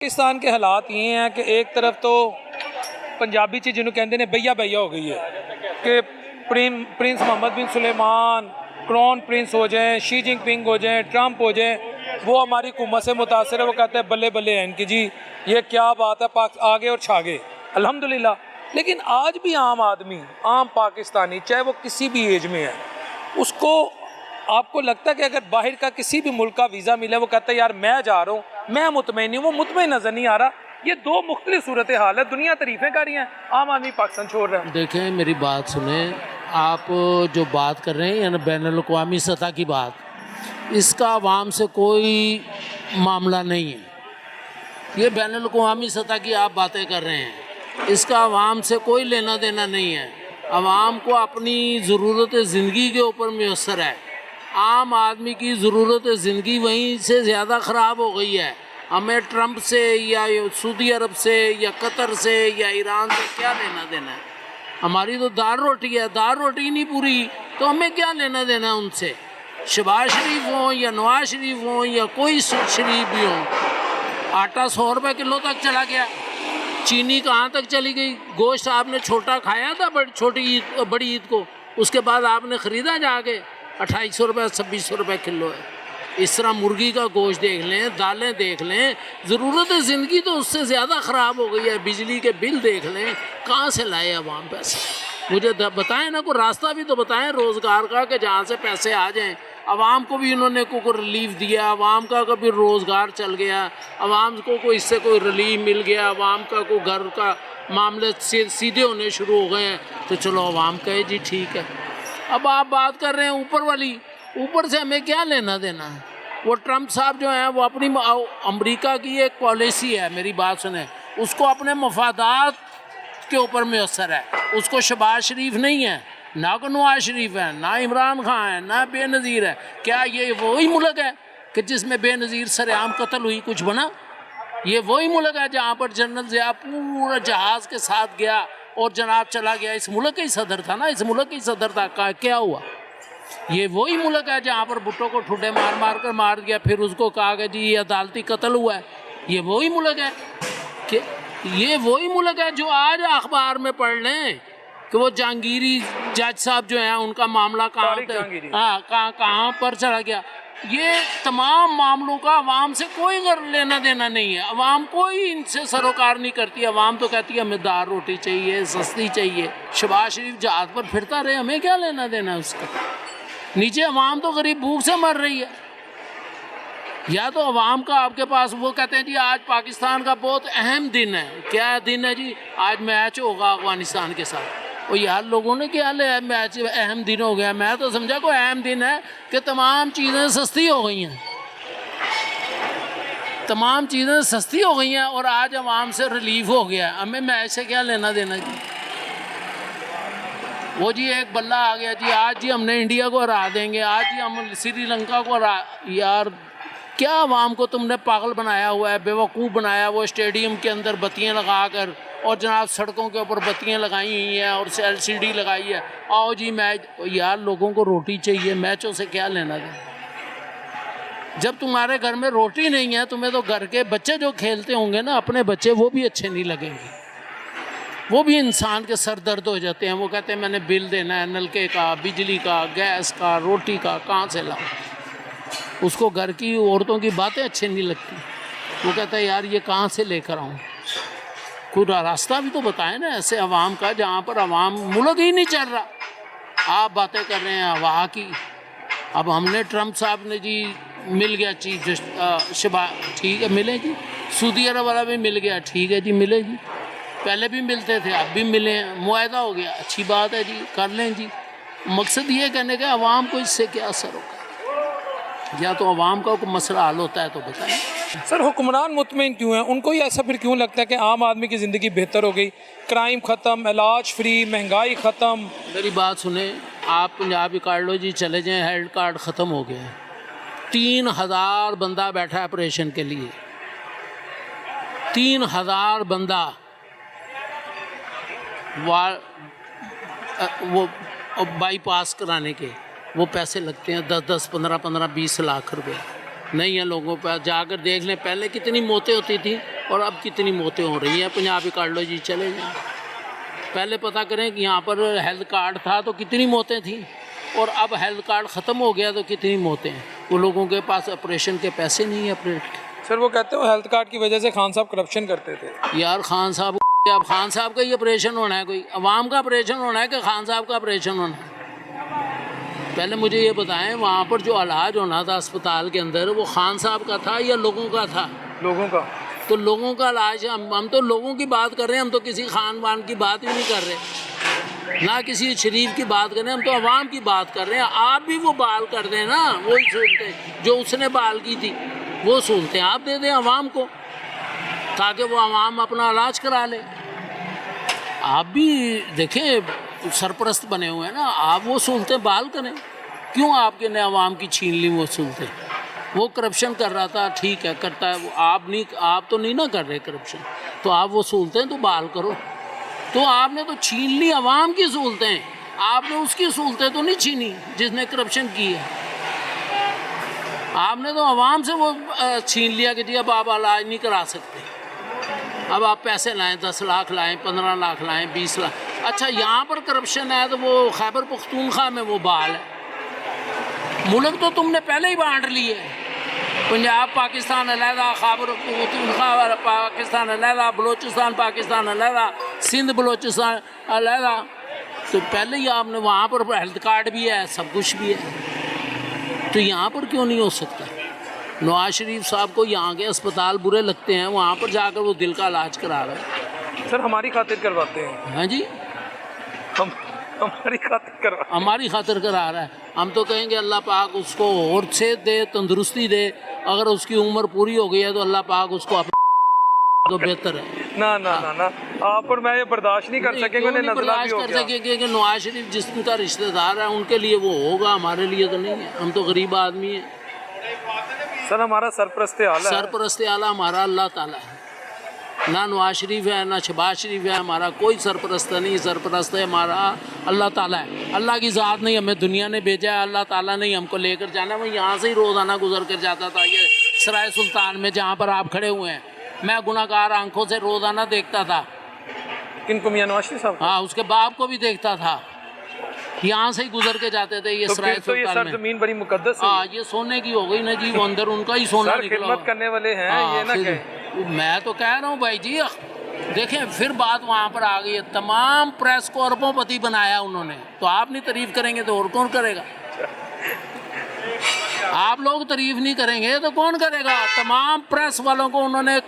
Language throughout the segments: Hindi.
पाकिस्तान के हालात ये हैं कि एक तरफ तो पंजाबी च जिन्होंने कहते हैं भैया भैया हो गई है कि प्रिंस मोहम्मद बिन सुलेमान क्राउन प्रिंस हो जाएं, शी जिनपिंग हो जाएं, ट्रंप हो जाएं, वो हमारी हुकूमत से मुतासर है। वो कहते हैं बल्ले बल्ले हैं इनकी जी, ये क्या बात है, आगे और छागे अल्हम्दुलिल्लाह। लेकिन आज भी आम आदमी, आम पाकिस्तानी, चाहे वो किसी भी एज में है, उसको आपको लगता है कि अगर बाहर का किसी भी मुल्क का वीज़ा मिले, वो कहता है यार मैं जा रहा हूँ, मैं मुतमईन नहीं, वो मुतमईन नज़र नहीं आ रहा। ये दो मुख्तलिफ सूरत हाल है। दुनिया तारीफ़ें कर रही हैं, आम आदमी पाकिस्तान छोड़ रहा है। देखें, मेरी बात सुने, आप जो बात कर रहे हैं यानी बैनुल-अक़वामी सतह की बात, इसका आवाम से कोई मामला नहीं है। ये बैनुल-अक़वामी सतह की आप बातें कर रहे हैं, इसका आवाम से कोई लेना देना नहीं है। आवाम को अपनी ज़रूरत ज़िंदगी के ऊपर मुयस्सर है। आम आदमी की ज़रूरत ज़िंदगी वहीं से ज़्यादा ख़राब हो गई है। हमें ट्रंप से या सऊदी अरब से या कतर से या ईरान से क्या लेना देना है? हमारी तो दाल रोटी है, दाल रोटी नहीं पूरी तो हमें क्या लेना देना है उनसे? शहबाज शरीफ हों या नवाज शरीफ हों या कोई शरीफ भी हों, आटा 100 रुपये किलो तक चला गया, चीनी कहाँ तक चली गई। गोश्त आपने छोटा खाया था बड़ी ईद को, उसके बाद आपने ख़रीदा जाके 2800 रुपये 2600 रुपये किलो है। इस तरह मुर्गी का गोश्त देख लें, दालें देख लें, ज़रूरत ज़िंदगी तो उससे ज़्यादा ख़राब हो गई है। बिजली के बिल देख लें, कहाँ से लाए अवाम पैसे? मुझे बताएं ना, कोई रास्ता भी तो बताएं रोज़गार का कि जहाँ से पैसे आ जाएं। अवाम को भी इन्होंने को रिलीफ दिया, अवाम का कभी रोज़गार चल गया, अवाम को कोई इससे कोई रिलीफ मिल गया, अवाम का कोई घर का मामले सीधे होने शुरू हो गए हैं, तो चलो अवाम कहे जी ठीक है। अब आप बात कर रहे हैं ऊपर वाली, ऊपर से हमें क्या लेना देना है? वो ट्रंप साहब जो हैं वो अपनी अमेरिका की एक पॉलिसी है, मेरी बात सुने, उसको अपने मफादात के ऊपर मुयस्सर है। उसको शहबाज शरीफ नहीं है, ना को नवाज शरीफ है, ना इमरान खान है, ना बेनज़ीर है। क्या ये वही मुल्क है कि जिसमें बेनज़ीर सरेआम कत्ल हुई, कुछ बना? ये वही मुल्क है जहाँ पर जनरल ज़िया पूरा जहाज़ के साथ गया और जनाब चला गया? इस मुल्क का ही सदर था ना, इस मुल्क ही सदर था, क्या हुआ? ये वही मुल्क है जहाँ पर भुट्टो को ठुड्डे मार मार कर मार दिया, फिर उसको कहा कि जी ये अदालती कत्ल हुआ है। ये वही मुल्क है कि ये वही मुल्क है जो आज अखबार में पढ़ लें कि वो जहांगीरी जज साहब जो हैं उनका मामला कहाँ पर चला गया। ये तमाम मामलों का अवाम से कोई लेना देना नहीं है। अवाम कोई इनसे सरोकार नहीं करती। अवाम तो कहती है हमें दाल रोटी चाहिए, सस्ती चाहिए। शहबाज शरीफ जहाज़ पर फिरता रहे, हमें क्या लेना देना है उसका? नीचे अवाम तो गरीब भूख से मर रही है। या तो अवाम का आपके पास, वो कहते हैं जी आज पाकिस्तान का बहुत अहम दिन है। क्या दिन है जी? आज मैच होगा अफगानिस्तान के साथ। और यार लोगों ने क्या लिया मैच अहम दिन हो गया? मैं तो समझा कोई अहम दिन है कि तमाम चीज़ें सस्ती हो गई हैं, तमाम चीज़ें सस्ती हो गई हैं और आज अवाम से रिलीफ हो गया। हमें मैच से क्या लेना देना जी? वो जी एक बल्ला आ गया जी, आज जी हमने इंडिया को हरा देंगे, आज जी हम श्रीलंका को हरा। यार क्या अवाम को तुमने पागल बनाया हुआ है, बेवकूफ़ बनाया। वो स्टेडियम के अंदर बत्तियां लगा कर और जनाब सड़कों के ऊपर बत्तियां लगाई हुई हैं और LCD लगाई है, आओ जी मैच। यार लोगों को रोटी चाहिए, मैचों से क्या लेना देना? जब तुम्हारे घर में रोटी नहीं है, तुम्हें तो घर के बच्चे जो खेलते होंगे ना, अपने बच्चे, वो भी अच्छे नहीं लगेंगे। वो भी इंसान के सर दर्द हो जाते हैं। वो कहते हैं मैंने बिल देना है नलके का, बिजली का, गैस का, रोटी का, कहाँ से लाऊं? उसको घर की औरतों की बातें अच्छी नहीं लगती। वो कहता है यार ये कहाँ से लेकर आऊँ? कोई रास्ता भी तो बताए ना ऐसे अवाम का जहाँ पर अवाम, मुल्क ही नहीं चल रहा। आप बातें कर रहे हैं वहाँ की। अब हमने ट्रंप साहब ने जी मिल गया चीफ शहबाज, ठीक है मिले जी। सऊदी अरब वाला भी मिल गया, ठीक है जी मिले जी। पहले भी मिलते थे, अब भी मिले, मुआहदा हो गया, अच्छी बात है जी, कर लें जी। मकसद ये कहने का अवाम को इससे क्या असर होगा? या तो अवाम का कोई मसला हल होता है तो बताएं। सर हुक्मरान मुतमईन क्यों हैं? उनको ही ऐसा फिर क्यों लगता है कि आम आदमी की ज़िंदगी बेहतर हो गई, क्राइम ख़त्म, इलाज फ्री, महंगाई ख़त्म? मेरी बात सुने, आप पंजाब ही काट लो जी, चले जाएँ, हेल्थ कार्ड ख़त्म हो गया है। 3000 बंदा बैठा है ऑपरेशन के लिए, 3000 बंदा। वो बाईपास कराने के वो पैसे लगते हैं 10-10, 15-15, 20 लाख रुपए। नहीं है लोगों पर, जाकर देख लें पहले कितनी मौतें होती थी। और अब कितनी मौतें हो रही हैं। पंजाबी कार्ड लो जी, चले जाएँ। पहले पता करें कि यहाँ पर हेल्थ कार्ड था तो कितनी मौतें थी, और अब हेल्थ कार्ड ख़त्म हो गया तो कितनी मौतें हैं। वो लोगों के पास ऑपरेशन के पैसे नहीं है ऑपरेट के। सर वो कहते हो हेल्थ कार्ड की वजह से खान साहब करप्शन करते थे। यार खान साहब, अब खान साहब का ही ऑपरेशन होना है, कोई अवाम का ऑपरेशन होना है कि खान साहब का ऑपरेशन होना है? पहले मुझे ये बताएं, वहाँ पर जो इलाज होना था अस्पताल के अंदर, वो खान साहब का था या लोगों का था? लोगों का। तो लोगों का इलाज, हम तो लोगों की बात कर रहे हैं, हम तो किसी खान वान की बात ही नहीं कर रहे, ना किसी शरीफ की बात कर रहे हैं, हम तो अवाम की बात कर रहे हैं। आप भी वो बाल कर दें ना, वही सहूलतें जो उसने बाल की थी वो सहूलतें आप दे दें अवाम को, ताकि वो अवाम अपना इलाज करा ले। आप भी देखें सरपरस्त बने हुए हैं ना, आप वो सहूलतें बाल करें। क्यों आपके ने अवाम की छीन ली वो सहूलतें? वो करप्शन कर रहा था, ठीक है करता है वो, आप तो नहीं ना कर रहे करप्शन, तो आप वो सहूलतें तो बहाल करो। तो आपने तो छीन ली अवाम की सहूलतें, आपने उसकी सहूलतें तो नहीं छीनी जिसने करप्शन की है। आपने तो अवाम से वो छीन लिया कि जी अब आप इलाज नहीं करा सकते, अब आप पैसे लाएं, 10 लाख लाएं, 15 लाख लाएं, 20 लाख। अच्छा यहाँ पर करप्शन है तो वो खैबर पख्तूनख्वा में वो बहाल है। मुल्क तो तुमने पहले ही बांट लिए, पंजाब पाकिस्तान अलहदा, खैबर पख्तूनख्वा पाकिस्तान अलहदा, बलोचिस्तान पाकिस्तान अलहदा, सिंध बलोचिस्तान अलहदा। तो पहले ही आपने वहाँ पर हेल्थ कार्ड भी है, सब कुछ भी है, तो यहाँ पर क्यों नहीं हो सकता? नवाज शरीफ साहब को यहाँ के अस्पताल बुरे लगते हैं, वहाँ पर जाकर वो दिल का इलाज करा रहे हैं। सर हमारी खातिर करवाते हैं। हाँ जी, हमारी खातिर करवा, हमारी खातिर करा रहा है। हम तो कहेंगे अल्लाह पाक उसको और सेहत दे, तंदुरुस्ती दे। अगर उसकी उम्र पूरी हो गई है तो अल्लाह पाक उसको तो बेहतर है। ना ना ना ना, आप और मैं ये बर्दाश्त नहीं कर सकेंगे, उन्हें नज़ला भी हो कर गया। सकेंगे कि नवाज शरीफ जिसका रिश्तेदार है उनके लिए वो होगा, हमारे लिए तो नहीं है, हम तो गरीब आदमी हैं। सर हमारा सरपरस्ते आला है। सरपरस्ते आला हमारा अल्लाह ताला है, ना नवाज शरीफ है ना शहबाज शरीफ है, हमारा कोई सरपरस्त नहीं। सरपरस्त है हमारा अल्लाह ताला है। अल्लाह की ज़ात नहीं हमें दुनिया ने भेजा है, अल्लाह ताला नहीं हमको लेकर जाना। मैं यहाँ से ही रोज़ाना गुजर कर जाता था, ये सराय सुल्तान में जहाँ पर आप खड़े हुए हैं, मैं गुनाहगार आंखों से रोज़ाना देखता था। किनको? मियां नवाज शरीफ साहब? हाँ, उसके बाप को भी देखता था, यहाँ से ही गुजर के जाते थे ये तो सराय फिर तो ये सुल्तान में। सरजमीन बड़ी मुकद्दस है। हाँ, ये सोने की हो गई ना जी, वो अंदर उनका ही सोना सर निकला। खिदमत करने वाले हैं, ये ना कहें। मैं तो कह रहा हूँ भाई जी, देखें फिर बात वहाँ पर आ गई है, तमाम प्रेस को अरबोंपति बनाया उन्होंने, तो आप नहीं तारीफ करेंगे तो और कौन करेगा? आप लोग तारीफ नहीं करेंगे तो कौन करेगा? तमाम प्रेस वालों को उन्होंने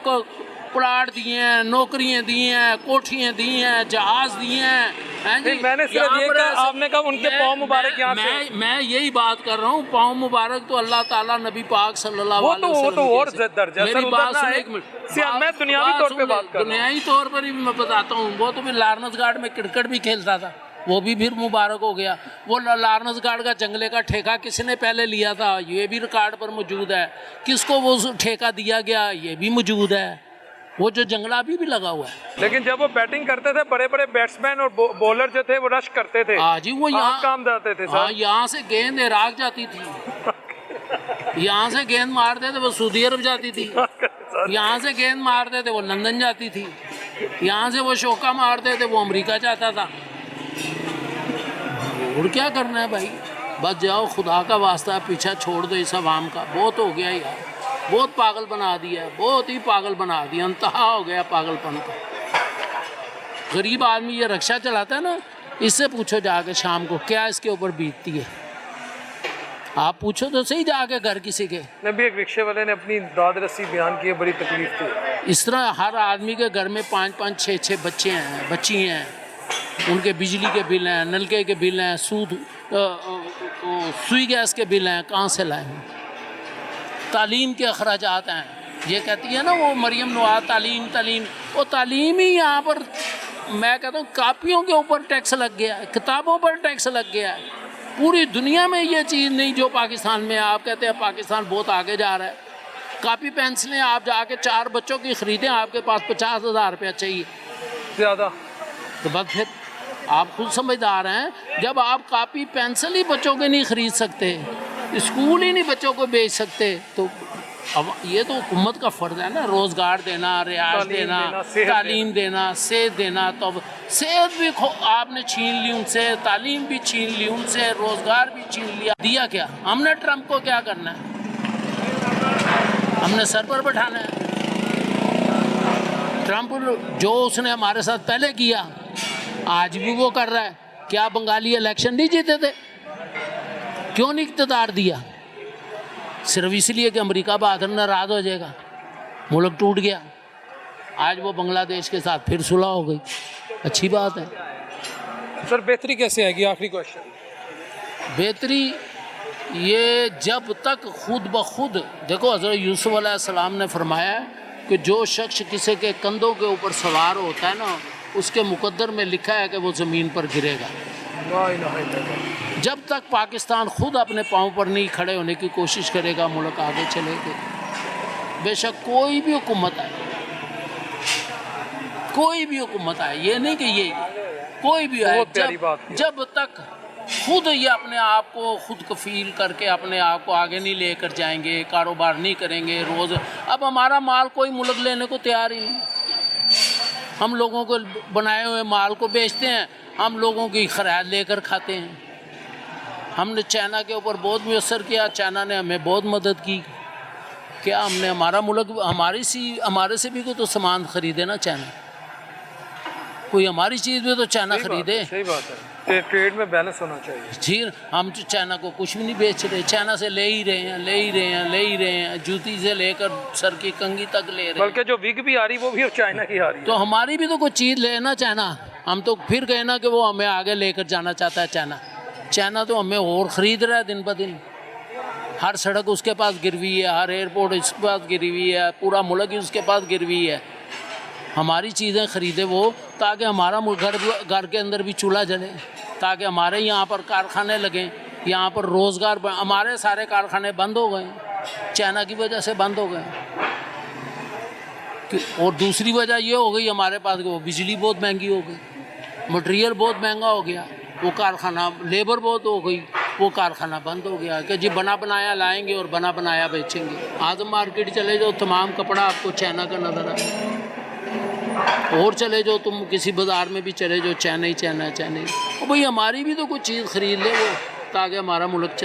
प्लाट दिए हैं, नौकरियां दी हैं, कोठियाँ दी हैं, जहाज दिए हैं जी। मैंने सिर्फ ये कहा, आपने कहा उनके पाँव मुबारक यहाँ से। मैं यही बात कर रहा हूँ, पाँव मुबारक तो अल्लाह ताला नबी पाक सल्लल्लाहु अलैहि वसल्लम वो तो और दर्जा। मेरी बात सुनो एक मिनट, मैं दुनियावी तौर पे बात कर रहा हूँ। दुनियावी तौर पर ही मैं बताता हूँ। वो तो भी लारनस गार्ड में क्रिकेट भी खेलता था, वो भी फिर मुबारक हो गया। वो लारनस गार्ड का जंगले का ठेका किसने पहले लिया था, ये भी रिकॉर्ड पर मौजूद है। किसको वो ठेका दिया गया, ये भी मौजूद है। वो जो जंगला भी लगा हुआ है। लेकिन जब वो बैटिंग करते थे, बड़े बड़े बैट्समैन और बॉलर जो थे वो रश करते थे। हाँ जी, वो यहाँ काम जाते थे। हाँ, यहाँ से गेंद इराक जाती थी, यहाँ से गेंद मारते थे वो सऊदी अरब जाती थी, यहाँ से गेंद मारते थे वो लंदन जाती थी, यहाँ से वो शौका मारते थे वो अमेरिका जाता था। और क्या करना है भाई, बस जाओ, खुदा का वास्ता पीछा छोड़ दो इस अवाम का। बहुत हो गया यार, बहुत पागल बना दिया, बहुत ही पागल बना दिया, अंतहा हो गया पागलपन का। गरीब आदमी ये रिक्शा चलाता है ना, इससे पूछो जाके शाम को क्या इसके ऊपर बीतती है। आप पूछो तो सही जाके घर किसी के। मैं भी एक रिक्शे वाले ने अपनी दाद रस्सी बयान की है, बड़ी तकलीफ थी। इस तरह हर आदमी के घर में 5-5, 6-6 बच्चे हैं, बच्ची हैं, उनके बिजली के बिल हैं, नलके के बिल हैं, सुई गैस के बिल हैं, कहाँ से लाएं? तालीम के अखराजात हैं। ये कहती है ना वो मरियम नवाज, तालीम, वो तालीम ही यहाँ पर, मैं कहता हूँ कापियों के ऊपर टैक्स लग गया है, किताबों पर टैक्स लग गया है। पूरी दुनिया में ये चीज़ नहीं जो पाकिस्तान में। आप कहते हैं पाकिस्तान बहुत आगे जा रहा है। कापी पेंसिलें आप जाके 4 बच्चों की ख़रीदें, आपके पास 50,000 रुपया चाहिए ज़्यादा। तो बस फिर आप खुद समझदार हैं। जब आप कापी पेंसिल ही बच्चों के नहीं ख़रीद सकते, स्कूल ही नहीं बच्चों को भेज सकते, तो अब ये तो हुकूमत का फ़र्ज है ना, रोज़गार देना, रियाज तालीम देना, देना, सेहत तालीम देना, सेहत देना। तो अब सेहत भी आपने छीन ली उनसे, तालीम भी छीन ली उनसे, रोज़गार भी छीन लिया। दिया क्या हमने? ट्रंप को क्या करना है? हमने सर पर बैठाना है। ट्रंप जो उसने हमारे साथ पहले किया आज भी वो कर रहा है। क्या बंगाली इलेक्शन नहीं जीते थे? क्यों नहीं इक़्तिदार दिया? सिर्फ इसलिए कि अमेरिका बहादुर नाराज़ हो जाएगा, मुल्क टूट गया। आज वो बांग्लादेश के साथ फिर सुलह हो गई, अच्छी बात है। सर बेहतरी कैसे आएगी, आखिरी क्वेश्चन? बेहतरी ये जब तक खुद ब खुद, देखो हज़रत यूसुफ अलैहिस्सलाम ने फरमाया है कि जो शख्स किसी के कंधों के ऊपर सवार होता है ना, उसके मुकद्दर में लिखा है कि वो ज़मीन पर गिरेगा। जब तक पाकिस्तान खुद अपने पाँव पर नहीं खड़े होने की कोशिश करेगा, मुल्क आगे चलेगा। बेशक कोई भी हुकूमत आए, कोई भी हुकूमत आए, ये नहीं कि ये कोई भी आए, जब तक खुद ये अपने आप को खुद कफील करके अपने आप को आगे नहीं लेकर जाएंगे, कारोबार नहीं करेंगे। रोज़ अब हमारा माल कोई मुल्क लेने को तैयार ही नहीं। हम लोगों को बनाए हुए माल को बेचते हैं, हम लोगों की खराद लेकर खाते हैं। हमने चाइना के ऊपर बहुत मुयसर किया, चाइना ने हमें बहुत मदद की। क्या हमने हमारा मुल्क हमारे से भी कोई तो सामान ख़रीदे ना चाइना, कोई हमारी चीज़ भी तो चाइना ख़रीदे। सही बात है, ट्रेड में बैलेंस होना चाहिए। जी, हम तो चाइना को कुछ भी नहीं बेच रहे, चाइना से ले ही रहे हैं, जूती से लेकर सर की कंघी तक ले रहे हैं। बल्कि जो विग भी आ रही वो भी चाइना की आ रही है। तो हमारी भी तो कोई चीज़ लेना चाइना। हम तो फिर कहे ना कि वो हमें आगे लेकर जाना चाहता है चाइना। चाइना तो हमें और ख़रीद रहा है दिन ब दिन। हर सड़क उसके पास गिरवी है, हर एयरपोर्ट उसके पास गिरवी है, पूरा मुल्क ही उसके पास गिरवी है। हमारी चीज़ें ख़रीदे वो ताकि हमारा घर के अंदर भी चूल्हा जले, ताकि हमारे यहाँ पर कारखाने लगें, यहाँ पर रोज़गार। हमारे सारे कारखाने बंद हो गए, चाइना की वजह से बंद हो गए। और दूसरी वजह ये हो गई हमारे पास कि वो बिजली बहुत महंगी हो गई, मटेरियल बहुत महंगा हो गया, वो कारखाना लेबर बहुत हो गई, वो कारखाना बंद हो गया कि जी बना बनाया लाएंगे और बना बनाया बेचेंगे। आज मार्केट चले जाओ, तमाम कपड़ा आपको चाइना का नज़र आए। और चले जाओ तुम किसी बाज़ार में भी चले जाओ, चाइना ही चाइना। भाई हमारी भी तो कुछ चीज़ ख़रीद ले वो, ताकि हमारा मुल्क चले।